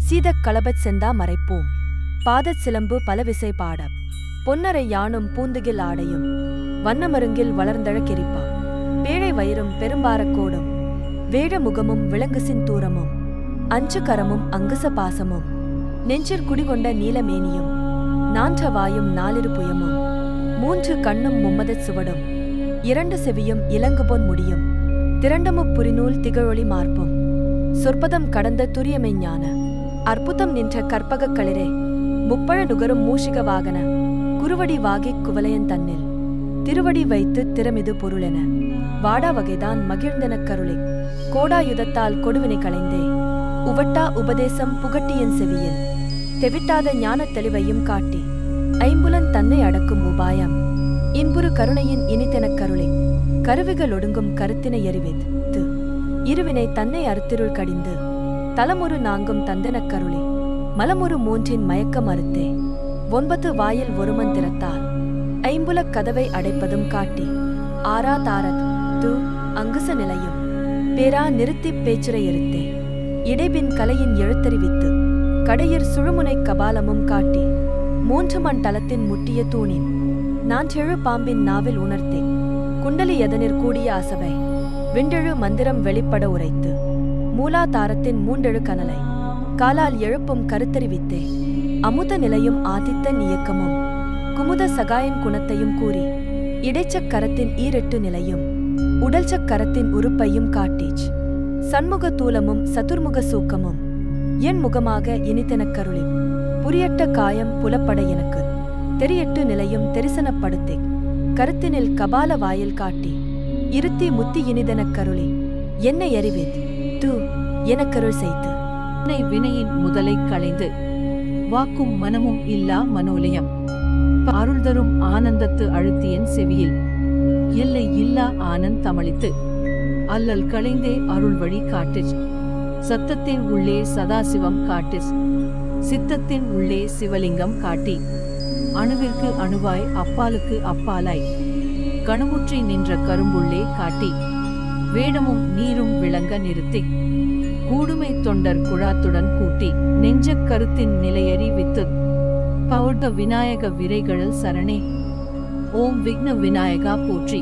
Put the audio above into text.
சீதக் களபச் செந்தா மறைப்போம். பாதச் சிலம்பு பலவிசை பாட பொன்னரை யானும் பூந்துகில் ஆடையும் வண்ணமருங்கில் வளர்ந்தழ கெரிப்பா பேழை வயிறும் பெரும்பாரக்கோடும் வேழ முகமும் விளங்குசின் தூரமும் அஞ்சு கரமும் அங்குச பாசமும் நெஞ்சிற் குடிகொண்ட நீலமேனியும் நான்ற வாயும் நாலிரு புயமும் மூன்று கண்ணும் மும்மதச் சுவடும் இரண்டு செவியும் இலங்குபொன் முடியும் திரண்டமுப் புரிநூல் திகழொளி மார்பும் சொற்பதம் கடந்த துரியமெஞ்ஞான அற்புதம் நின்ற கற்பகக் களிரே முப்பழ நுகரும் மூஷிக வாகன குருவடி வாகிக் குவலையன் தன்னில் திருவடி வைத்து திறமிது பொருளென வாடா வகைதான் மகிழ்ந்தெனக் கருளிக் கோடாயுதத்தால் கொடுவினை களைந்தே உவட்டா உபதேசம் புகட்டியன் செவியில் தெவிட்டாத ஞானத் தெளிவையும் காட்டி ஐம்புலன் தன்னை அடக்கும் உபாயம் இன்புறு கருணையின் இனித்தெனக் கருளிக் கருவிகளொடுங்கும் கருத்தினை எறிவித்து இருவினை தன்னை அறுத்திருள் கடிந்து தலமுறு நான்கும் தந்தெனக் கருளி மலமுறு மூன்றின் மயக்கம் அறுத்தே 9 வாயில் ஒருமன் திறத்தால் ஐம்புலக் கதவை அடைப்பதும் காட்டி ஆரா தாரத் து அங்குச நிலையும் பேரா நிறுத்திப் பேச்சுரை எருத்தே இடைபின் கலையின் எழுத்தறிவித்து கடையிற் சுழுமுனைக் கபாலமும் காட்டி 3 மண் தலத்தின் முட்டிய தூணின் நான்றெழு பாம்பின் நாவில் உணர்த்தே குண்டலி எதனிற் கூடிய அசபை விண்டெழு மந்திரம் வெளிப்பட உரைத்து மூலாதாரத்தின் மூண்டெழு கனலை காலால் எழுப்பும் கருத்தறிவித்தே அமுத நிலையும் ஆதித்தன் இயக்கமும் குமுத சகாயம் குணத்தையும் கூறி இடைச்சக் கரத்தின் ஈரெட்டு நிலையும் உடல்சக் கரத்தின் உறுப்பையும் காட்டீச் சண்முக தூலமும் சதுர்முக சூக்கமும் என் முகமாக இனித்தெனக் கருளி புரியட்ட காயம் புலப்பட எனக்கு தெரியட்டு நிலையும் தெரிசனப்படுத்தே கருத்தினில் கபால வாயில் காட்டி இருத்தி முத்தி இனிதெனக் கருளி என்னை அறிவேத் தூ எனக்கருள் செய்து வினையின் முதலை களைந்து வாக்கும் மனமும் இல்லா மனோலயம் அருள்தரும் ஆனந்தத்து அழுத்தியன் செவியில் எல்லை இல்லா ஆனந்த் தமிழித்து அல்லல் களைந்தே அருள் வழி காட்டிச் சத்தத்தின் உள்ளே சதாசிவம் காட்டிச் சித்தத்தின் உள்ளே சிவலிங்கம் காட்டி அணுவிற்கு அணுவாய் அப்பாலுக்கு அப்பாலாய் கணமுற்றி நின்ற கரும்புள்ளே காட்டி வேடமும் நீரும் விளங்க நிறுத்தி கூடுமை தொண்டர் குழாத்துடன் கூட்டி நெஞ்சக் கருத்தின் நிலையறி வித்து பௌர்த விநாயக விரைகழல் சரணே ஓம் விக்ன விநாயகா போற்றி.